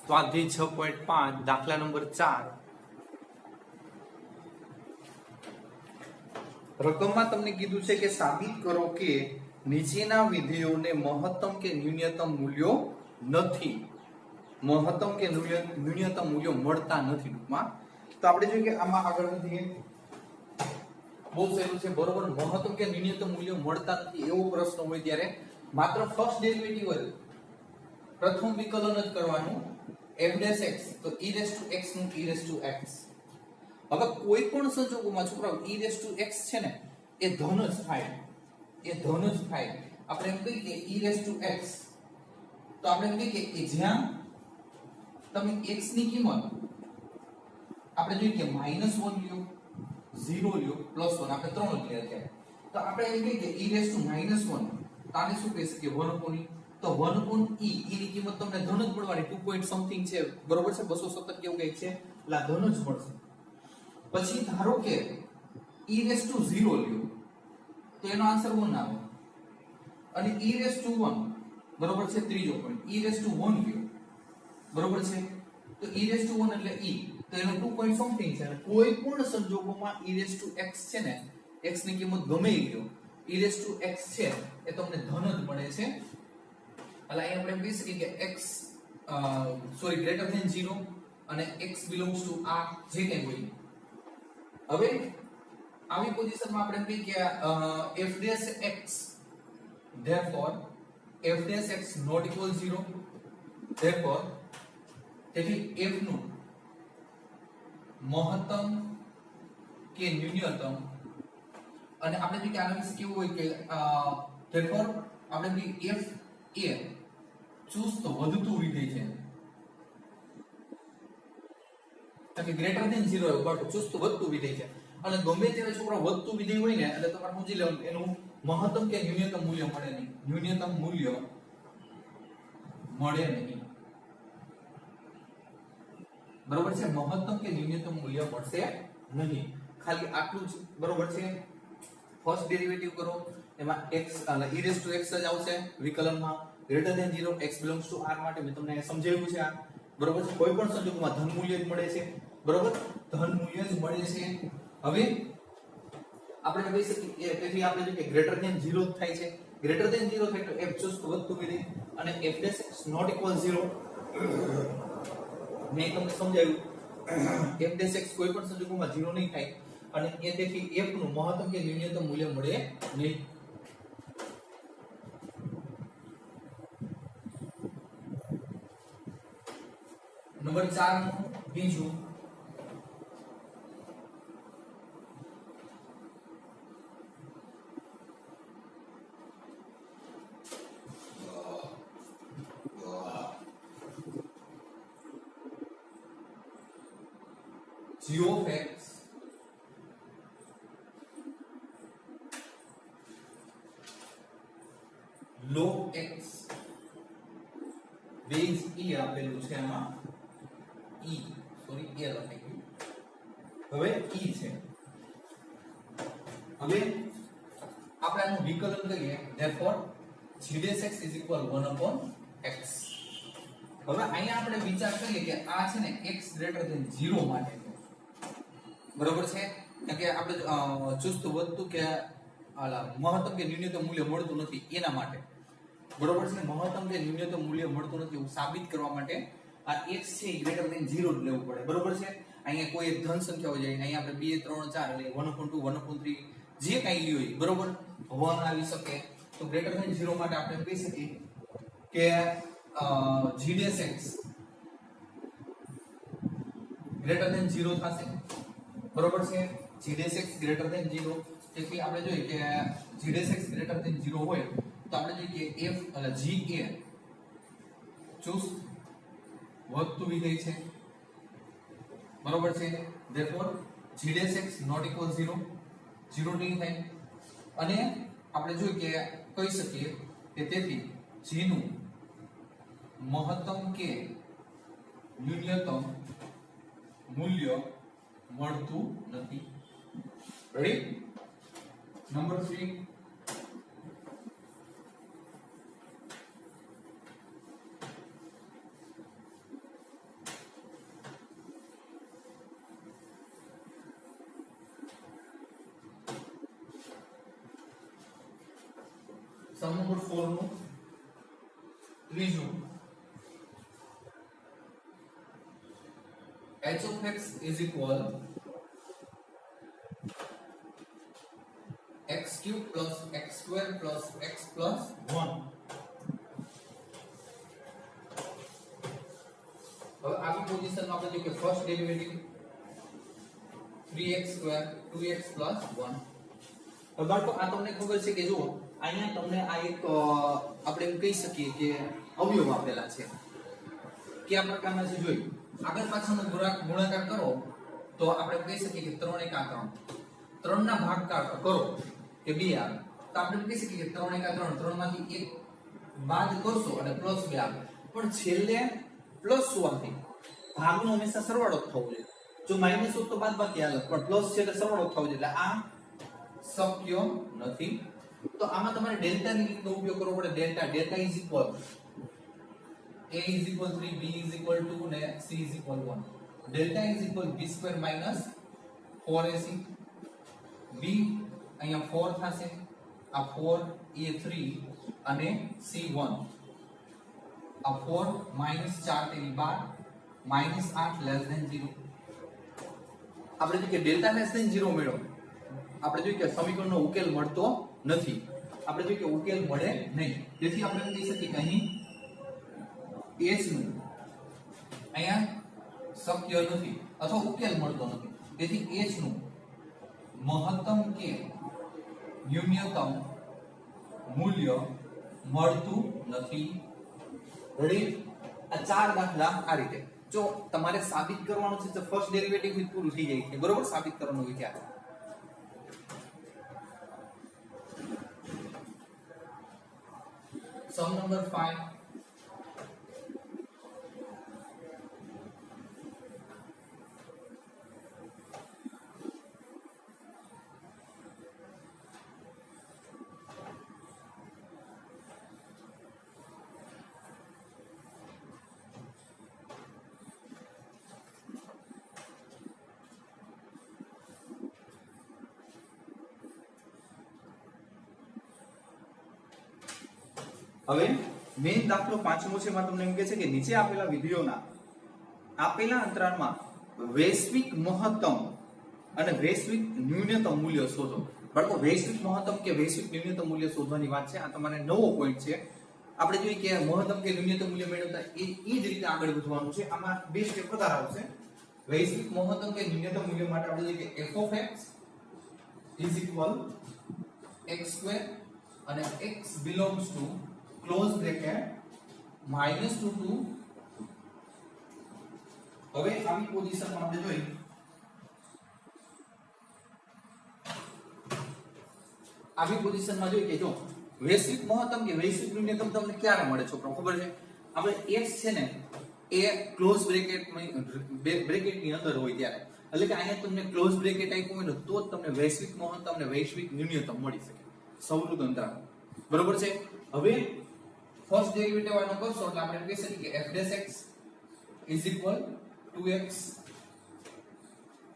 સ્વાધ્યાય 6.5 દાખલા નંબર 4 રકમમાં તમને કીધું છે કે સાબિત કરો કે નીચેના વિધેયોને મહત્તમ કે ન્યૂનતમ મૂલ્યો નથી, મહત્તમ કે ન્યૂનતમ મૂલ્યો મળતા નથી ટૂંકમાં. તો આપણે જોઈએ કે આમાં આગળ વધીએ. બહુ સહેલું છે બરોબર. મહત્તમ કે ન્યૂનતમ મૂલ્યો મળતા નથી એવો પ્રશ્ન હોય ત્યારે માત્ર ફર્સ્ટ ડેરિવેટિવ જ પ્રથમ વિકલન જ કરવાનું f' તો e⁻x નું e⁻x. હવે કોઈ પણ સંજોગોમાં છોકરાઓ e⁻x છે ને એ ધન જ થાય, એ ધન જ થાય. આપણે એમ કહીએ કે e⁻x તો આપણે એમ કહીએ કે જ્યાં તમે x ની કિંમત આપણે જોઈએ કે -1 લ્યો, 0 લ્યો, +1 આપણે ત્રણ જ લે છે. તો આપણે એમ કહીએ કે e⁻1 આને શું કહી શકીએ 1/e. તો 1/e ની કિંમત તમને ધન જ મળવાની 2 પોઈન્ટ સમથિંગ છે બરોબર છે, 270 કેવું કંઈક છે એટલે આ ધન જ મળશે. પછી ધારો કે e⁻0 લ્યો તો એનો આન્સર 1 આવે. અને e⁻1 બરોબર છે ત્રીજો પોઈન્ટ e⁻1 લ્યો બરોબર છે તો e⁻1 એટલે e તો એનો 2 પોઈન્ટ સમથિંગ છે. અને કોઈ પણ સંજોગોમાં e⁻x છે ને x ની કિંમત ગમે એ લ્યો e⁻x છે એ તમને ધન જ મળે છે. એટલે અહીં આપણે કહી શકીએ કે x ગ્રેટર ધેન 0 અને x બિલોંગ્સ ટુ આ જે કંઈ હોય. હવે આવી પોઝિશનમાં આપણે કહીએ કે f'(x) therefore f'(x) not equal 0 therefore તેથી f નું મહત્તમ કે ન્યૂનતમ. અને આપણે જે કે આના વિશે કેવું હોય કે therefore આપણે કે f એ ચુસ્ત વધતું વિધેય છે કે ગ્રેટર ધેન 0 બટ ચુસ્ત વધતું વિધેય છે. અને ગમે ત્યારે છોકરા વધતું વિધેય હોય ને એટલે તમારે સમજી લેવાનું એનું મહત્તમ કે ન્યૂનતમ મૂલ્ય મળે નહીં, ન્યૂનતમ મૂલ્ય મળે નહીં બરોબર છે. મહત્તમ કે ન્યૂનતમ મૂલ્ય મળશે નહીં. ખાલી આટલું જ બરોબર છે. ફર્સ્ટ ડેરિવેટિવ કરો એમાં x અને e⁻x જ આવશે વિકલનમાં. Greater than 0 x belongs to r માટે મેં તમને સમજાવ્યું છે આ બરોબર છે. કોઈ પણ સંજોગોમાં ધન મૂલ્ય જ મળે છે બરોબર, ધન મૂલ્ય જ મળે છે. હવે આપણે કહી શકીએ તેથી આપણે જો કે ગ્રેટર ધેન 0 થાય છે, ગ્રેટર ધેન 0 થાય તો f ચુસ્ત વધતું વિધેય અને f' નોટ ઇક્વલ 0 મેં તમને સમજાવ્યું f' કોઈ પણ સંજોગોમાં 0 નહીં થાય અને એ તેથી f નું મહત્તમ કે ન્યૂનતમ મૂલ્ય મળે નહીં. નંબર 4 નું બીજું g of x log x base e આપેલું છે આમાં e લખાઈ ગયું. હવે e છે. હવે આપણે આનું વિકલન કરીએ therefore g'(x) = 1/x. હવે અહીંયા આપણે વિચાર કરીએ કે આ છે ને x ગ્રેટર ધેન 0 માટે બરોબર છે કે આપણે ચુસ્ત વધતું કે મહત્તમ કે ન્યૂનતમ મૂલ્ય મળતું નથી એના માટે બરોબર છે. મહત્તમ કે ન્યૂનતમ મૂલ્ય મળતું નથી એવું સાબિત કરવા માટે આ x છે એ ગ્રેટર ધેન 0 જ લેવું પડે બરોબર છે. અહીંયા કોઈ એક ધન સંખ્યા હોય જાય અહીંયા આપણે 2 3 4 એટલે 1/2 1/3 જે કાંઈ લ્યો હોય બરોબર 1 આવી શકે. તો ગ્રેટર ધેન 0 માટે આપણે કહી શકીએ કે g'(x) ગ્રેટર ધેન 0 થશે બરોબર છે. g'(x) ગ્રેટર ધેન 0 તેથી આપણે જોઈએ કે g'(x) ગ્રેટર ધેન 0 હોય તો આપણે જોઈએ કે f એટલે g એ ચુસ્ત વધતું વિધેય છે બરોબર છે. therefore g'(x) not equal 0 નહીં થાય. અને આપણે જોઈએ કે કહી શકીએ કે તેથી g નું મહત્તમ કે ન્યૂનતમ મૂલ્ય મળતું નથી. રેડી. નંબર 3 g સમ નંબર 4 નું ત્રીજું h of x is equal x cube plus x square plus x plus 1. હવે આવી પોઝિશનમાં આપણે જોઈએ કે first derivative 3x square 2x plus 1. હવે બાળકો આ તમને ખબર છે કે જો અહીંયા તમને આ એક આપણે એમ કહી શકીએ કે અવયવ આપેલા છે કયા પ્રકારના છે જોઈ આગળ પાછળનો ગુણાકાર કરો તો આપણે કહી શકીએ કે 3 એકા 3 3 ના ભાગાકાર કરો કે 2 આવે તો આપણે કહી શકીએ કે 3 એકા 3 3 માંથી 1 બાદ કરશો અને પ્લસ 2 આવે પણ છેલ્લે પ્લસ શું આવે ભાગનો હંમેશા સરવાળો થવો જોઈએ જો માઈનસ હોત તો બાદબાકી આવે પણ પ્લસ છે એટલે સરવાળો થવો જોઈએ એટલે આ શક્ય નથી તો આમાં તમારે ડેલ્ટા ની રીતનો ઉપયોગ કરવો પડે delta is equal a is equal 3 b is equal 2 ને c is equal 1 delta is equal b square minus 4ac b અહીંયા 4 થશે આ 4 a 3 અને c 1 આ 4 minus 4 તેની 12 minus 8 less than 0 આપણે જો કે delta less than 0 મેળવો આપણે જોઈએ કે સમીકરણનો ઉકેલ મળતો નથી આપણે જોઈએ કે ઉકેલ મળે નહીં તેથી આપણે કહી શકીએ કે અહીં h નું અહીંયા શક્ય નથી અથવા ઉકેલ મળતો નથી તેથી h નું મહત્તમ કે ન્યૂનતમ મૂલ્ય મળતું નથી રેડી આ ચાર દાખલા આ રીતે જો તમારે સાબિત કરવાનું છે તો ફર્સ્ટ ડેરિવેટિવ થી પૂરું થઈ જાય છે બરોબર સાબિત કરવાનો વિચાર સમ નંબર 5 હવે મેઇન દાખલો પાંચમો છે એમાં તમને એમ કહે છે કે નીચે આપેલા વિધેયોના આપેલા અંતરાલમાં વૈશ્વિક મહત્તમ અને વૈશ્વિક ન્યૂનતમ મૂલ્ય શોધો બાળકો વૈશ્વિક મહત્તમ કે વૈશ્વિક ન્યૂનતમ મૂલ્ય શોધવાની વાત છે આ તમારે નવો પોઈન્ટ છે આપણે જોઈએ કે મહત્તમ કે ન્યૂનતમ મૂલ્ય મેળવતા એ જ રીતે આગળ વધવાનું છે આમાં બે સ્ટેપ વધારે આવશે વૈશ્વિક મહત્તમ કે ન્યૂનતમ મૂલ્ય માટે આપણે જોઈએ કે f of x is equal x square અને x belongs to close bracket -2 to હવે આવી પોઝિશનમાં આપણે જોઈએ આવી પોઝિશનમાં જોઈએ કે જો વૈશ્વિક મહત્તમ કે વૈશ્વિક ન્યૂનતમ તમને ક્યારે મળે છોકરો ખબર છે આપણે x છે ને એ ક્લોઝ બ્રેકેટની અંદર હોય ત્યારે એટલે કે અહીંયા તમને ક્લોઝ બ્રેકેટ આપ્યું હોય ને તો જ તમને વૈશ્વિક મહત્તમ અને વૈશ્વિક ન્યૂનતમ મળી શકે સૌનું અંતરાલ બરોબર છે હવે ફર્સ્ટ ડેરિવેટિવ આનો કરશો એટલે આપણે કહી શકીએ કે f dash x is equal 2x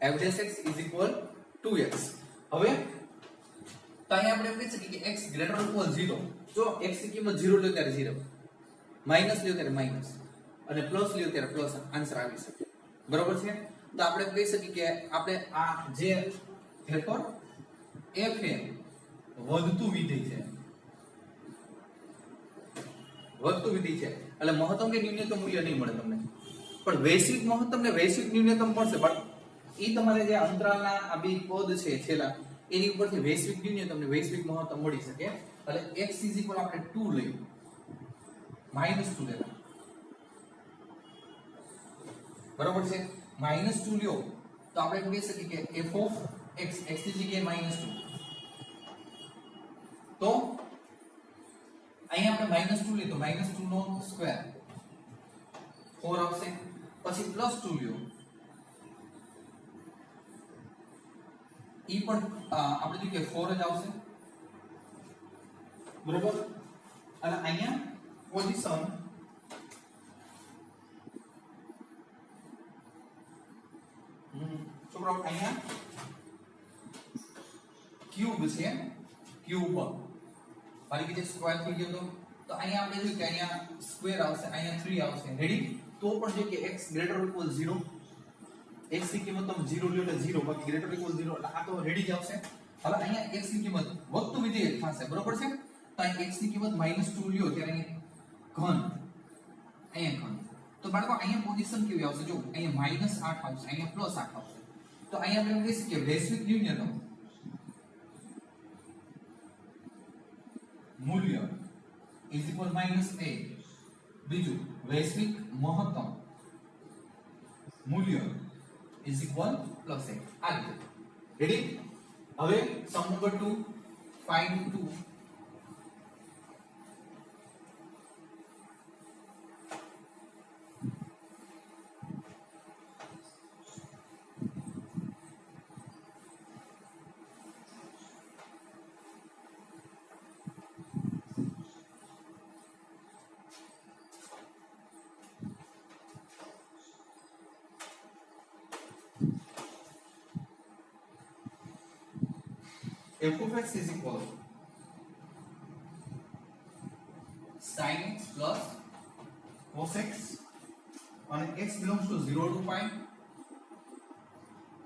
f dash x is equal 2x હવે તો અહીંયા આપણે કહી શકીએ કે x greater than or equal 0 જો x ની કિંમત 0 લ્યો ત્યારે 0 માઈનસ લ્યો ત્યારે માઈનસ અને પ્લસ લ્યો ત્યારે પ્લસ આન્સર આવી શકે બરોબર છે તો આપણે કહી શકીએ કે આપણે આ જે વેક્ટર f એ વધતું વિધેય છે વધતું વિધેય છે એટલે મહત્તમ કે ન્યૂનતમ મૂલ્ય નહીં મળે તમને પણ વૈશ્વિક મહત્તમ ને વૈશ્વિક ન્યૂનતમ મળશે પણ એ તમારે જે અંતરાલના આ બે પદ છે છેલ્લા એની ઉપરથી વૈશ્વિક ન્યૂનતમ ને વૈશ્વિક મહત્તમ મળી શકે એટલે x આપણે 2 લઈએ -2 લેતા બરોબર છે -2 લ્યો તો આપણે કહી શકીએ કે f of x x ની જગ્યાએ -2 તો અહીંયા આપણે -2 લીધો -2 નો સ્ક્વેર 4 આવશે પછી +2 લ્યો ઈ પણ આપણે જોઈએ કે 4 જ આવશે બરોબર અને અહીંયા પોઝિશન છોકરાઓ અહીંયા ક્યુબ છે ક્યુબ ફરી બીજે સ્ક્વેર થઈ ગયો તો અહીંયા આપણે જોઈએ કે અહીંયા સ્ક્વેર આવશે, અહીંયા 3 આવશે. રેડી? તો પણ જો કે x ગ્રેટર ઇક્વલ 0, x ની કિંમત તમે 0 લ્યો એટલે 0, બાકી ગ્રેટર ઇક્વલ 0 એટલે આ તો રેડી જ આવશે. હવે અહીંયા x ની કિંમત વધતું વિધેય થશે, બરોબર છે? તો અહીં x ની કિંમત -2 લ્યો ત્યારે અહીંયા ઘન. તો બાળકો અહીંયા પોઝિશન કેવી આવશે? જો અહીંયા -8 આવશે, અહીંયા +8 આવશે. તો અહીંયા આપણે કહી શકીએ વૈશ્વિક ન્યૂનતમ મૂલ્ય is equal -8. બીજું વૈશ્વિક મહત્તમ મૂલ્ય is equal +8. આ રીતે. રેડી? હવે સમ number 2, find 2. f of x is equal sin x plus cos x and x belongs to 0 to pi,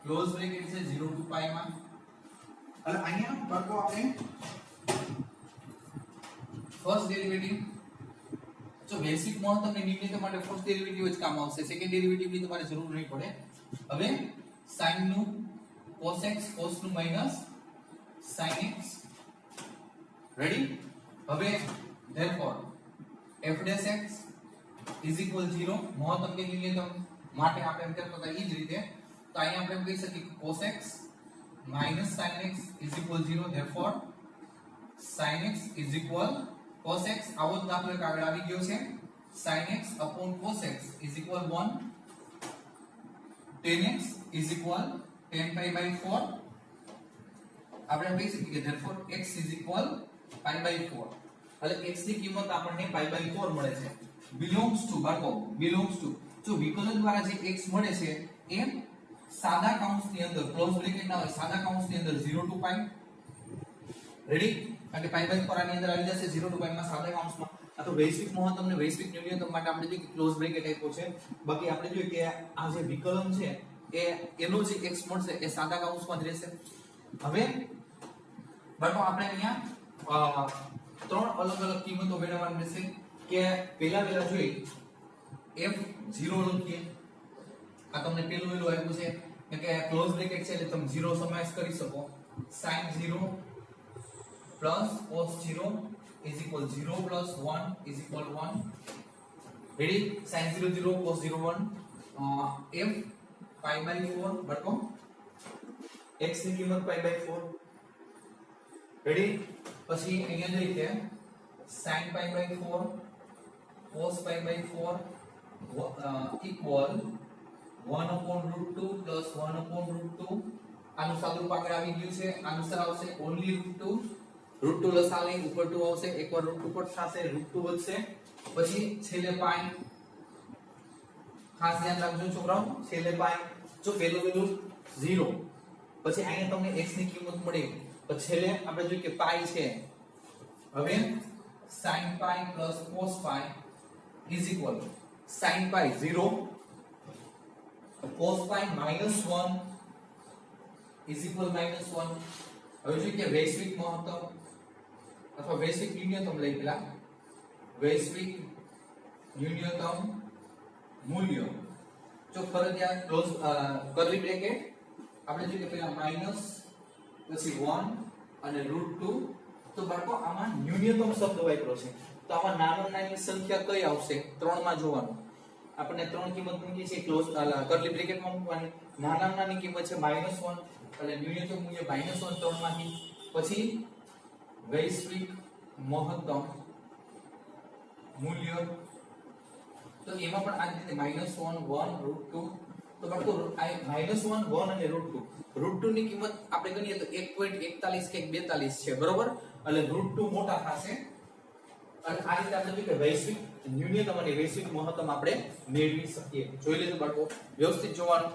close bracket છે 0 to pi માં. એટલે અહીંયા બાળકો આપણે ફર્સ્ટ ડેરિવેટિવ જો બેસિક મહત્તમ ને ન્યૂનતમ માટે ફર્સ્ટ ડેરિવેટિવ જ કામ આવશે, સેકન્ડ ડેરિવેટિવ ની તમારે જરૂર નહીં પડે. હવે sin નું cos x, cos નું માઈનસ sin x. રેડી? હવે therefore f dash x is equal 0, મહત્તમ કે ન્યૂનતમ માટે આપણે એમ કરતા હતા એ જ રીતે. તો અહીંયા આપણે કહી શકીએ કે cos x minus sin x is equal 0, therefore sin x is equal cos x. આવો જ દાખલો એક આગળ આવી ગયો છે. sin x upon cos x is equal 1, tan x is equal tan pi by 4. આપણે કહી શકીએ કે therefore x is equal pi by 4. એટલે x ની કિંમત આપણને pi by 4 મળે છે. belongs to બાળકો belongs to જો વિકલન દ્વારા જે x મળે છે એ સાદા કૌંસની અંદર ક્લોઝ બ્રેકેટ ના હોય, સાદા કૌંસની અંદર 0 to pi. રેડી? કારણ કે pi by 4 આની અંદર આવી જશે 0 to pi માં સાદા કૌંસમાં. આ તો વૈશ્વિક મહત્તમ ને વૈશ્વિક ન્યૂનતમ માટે આપણે જોઈએ કે ક્લોઝ બ્રેકેટ આપ્યો છે. બાકી આપણે જોઈએ કે આ જે વિકલન છે એ એનો જે x મળશે એ સાદા કૌંસમાં જ રહેશે. હવે બાળકો આપણે અહીંયા ત્રણ અલગ અલગ કિંમતો મેળવવાની રહેશે કે પહેલા જોઈએ f0 લખીએ. આ તમને પહેલું આપ્યું છે કે ક્લોઝ બ્રેકેટ છે એટલે તમે 0 સમાવેશ કરી શકો. sin 0 plus cos 0 is equal 0 plus 1 is equal 1. Ready? sin 0 0 cos 0 1 f pi by 4 બાળકો x ની કિંમત pi by 4. રેડી? પછી અહીંયા જોઈએ કે sin pi by 4 cos pi by 4 equal 1 upon √2 plus 1 upon √2. આનું સાદુરૂપ આગળ આવી ગયું છે. આન્સર આવશે only √2. √2 લસા લઈ ઉપર 2 આવશે, એકવાર √2 કટ થશે, √2 વધશે. પછી છેલ્લે પાઈ. ખાસ ધ્યાન રાખજો છોકરાઓ, છેલ્લે પાઈ. જો પહેલું 0, પછી અહીંયા તમને x ની કિંમત મળે તો છેલ્લે આપણે જોઈએ કે પાઈ છે. હવે sin pi plus cos pi is equal sin pi 0, cos pi -1 is equal -1. હવે જોઈએ કે વૈશ્વિક મહત્તમ અથવા વૈશ્વિક ન્યૂનતમ લઈ પેલા વૈશ્વિક ન્યૂનતમ મૂલ્ય જો ફરજિયાત ક્લોઝ કર્લી બ્રેકેટ આપણે જોઈએ કે પેલા માઈનસ પછી 1 અને √2. તો બાળકો આમાં ન્યૂનતમ શબ્દ વાપર્યો છે. તો આમાં નાની સંખ્યા કઈ આવશે? 3 માં જોવાનું. આપણે 3 કિંમત મૂકી છે ક્લોઝ કર્લી બ્રેકેટમાં મૂકવાની. નાની કિંમત છે -1 એટલે ન્યૂનતમ મૂલ્ય -1 3 માંથી. પછી વૈશ્વિક મહત્તમ મૂલ્ય તો એમાં પણ આ રીતે -1 1 √2. તો બાળકો -1 1 અને √2 ની કિંમત આપણે ગણીએ તો 1.41 કે 42 છે, બરોબર? એટલે √2 મોટા થશે. અને આ રીતે આપણે જોઈએ કે વૈશ્વિક ન્યૂનતમ અને વૈશ્વિક મહત્તમ આપણે મેળવી શકીએ. જોઈ લેજો બાળકો, વ્યવસ્થિત જોવાનું.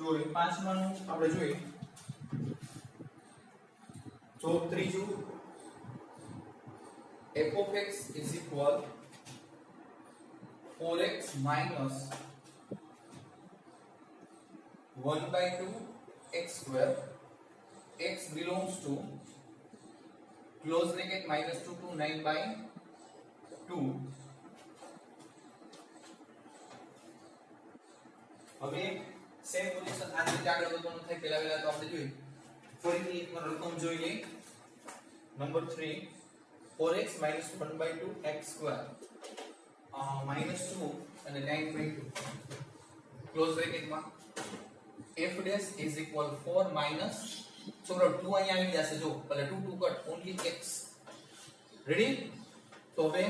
જો પાંચમાનું આપણે જોઈએ જો ત્રીજું f of x is equal 4x minus 1 by 2 x square x belongs to close bracket minus 2 to 9 by 2 હવે સેમ પોઝિશન આ રીતે આગળ વધવાનું થાય પહેલા તો આપણે જોઈએ ફરીથી એકવાર રકમ જોઈ લઈએ number 3 4x minus 1 by 2 x square minus 2 અને 9 by 2 ક્લોઝ બ્રેકેટ માં f dash is equal 4 minus છોકરો 2 અહીંયા આવી જશે જો એટલે 2 2 કટ ઓન્લી x રેડી તો હવે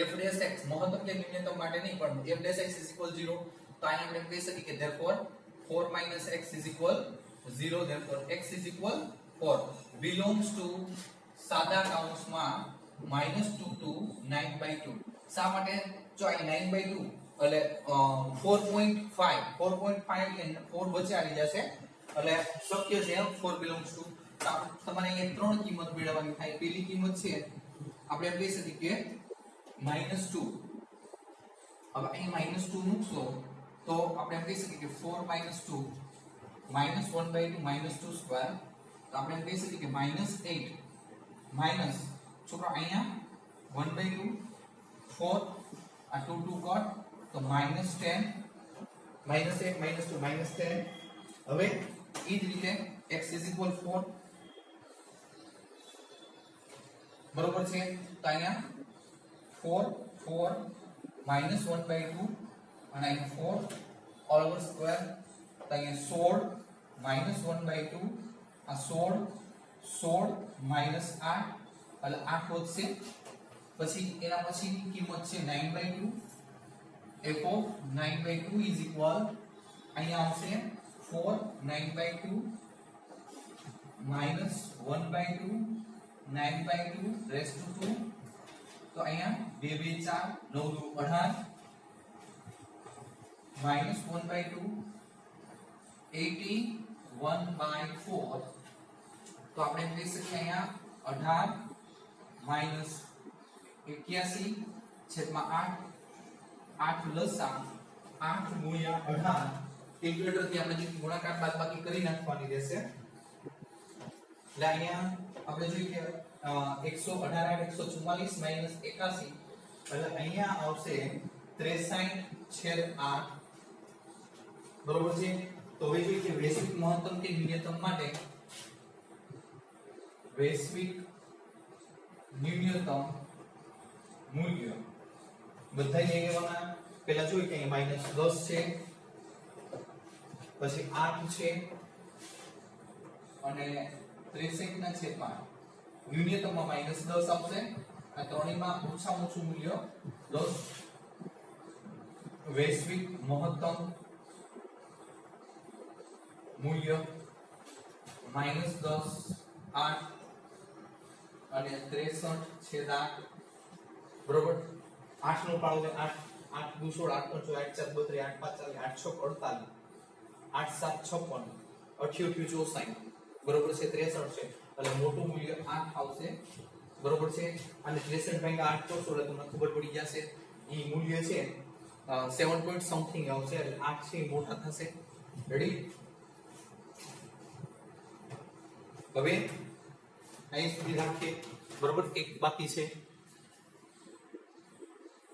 f dash x મહત્તમ કે ન્યૂનતમ માટે નહીં પણ f dash x is equal 0 તો અહીંયા આપણે કહી શકીએ કે therefore 4 minus x is equal 0 therefore x is equal 4 belongs to સાદા કૌંસમાં -2 to 9 by 2 શા માટે જો આ 9 by 2 એટલે 4.5 એટલે 4 વચ્ચે આવી જશે એટલે શક્ય છે 4 belongs to તમારે અહીંયા ત્રણ કિંમત મેળવવાની થાય પહેલી કિંમત છે આપણે કહી શકીએ કે -2 હવે અહીં -2 મૂકશો તો આપણે કહી શકીએ કે 4 - 2 -1 by 2 -2 સ્ક્વેર તો આપણે કહી શકીએ કે -8 માઈનસ છોકરા અહીંયા 1 by 2 4 આ 2 2 કટ તો -10 -8 -2 -10 હવે એ જ રીતે x = 4 બરોબર છે તો અહીંયા 4 4 -1 by 2 અને અહીંયા 4 ઓલ ઓવર સ્ક્વેર તો અહીંયા 16 -1 by 2 આ 16 -8 એટલે 8 વધશે પછી એના પછીની કિંમત છે 9 by 2 f of 9 by 2 is equal અહીંયા આવશે 4 9 by 2 -1 by 2 9 by 2 raised to 2 તો અહીંયા 2 2 4 9 2 18 -1 by 2 81 by 4 તો આપણે કહી શકીએ અહીંયા 18 -81 છેદમાં 8 લસા 8 ગુણ્યા 18 કેલ્ક્યુલેટરથી આપણે જે ગુણાકાર બાદબાકી કરી નાખવાની રહેશે એટલે અહીંયા આપણે જોઈએ કે 118 144 -81 એટલે અહીંયા આવશે 63/8 બરોબર છે તો હવે જોઈએ કે વૈશ્વિક મહત્તમ કે ન્યૂનતમ માટે વૈશ્વિક ન્યૂનતમ મૂલ્ય બધા લેવાના પહેલા જોઈએ કે અહીંયા -10 છે પછી 8 છે અને 63 ના છેદમાં ન્યૂનતમમાં -10 આવશે આ ત્રણેયમાં ઓછામાં ઓછું મૂલ્ય 10 વૈશ્વિક મહત્તમ મૂલ્ય -10 8 અને 63/8 બરોબર 8 નો પાડો 8 8 2 16 8 4 8 32 8 5 40 8 6 48 8 56 88 64 બરોબર છે 63 છે એટલે મોટું મૂલ્ય 8 આવશે બરોબર છે અને 63 ભાગ્યા 8 કરશો એટલે તમને ખબર પડી જશે ઈ મૂલ્ય છે 7 point something આવશે એટલે 8 છે મોટા થશે રેડી હવે અહીં સુધી રાખીએ બરોબર એક બાકી છે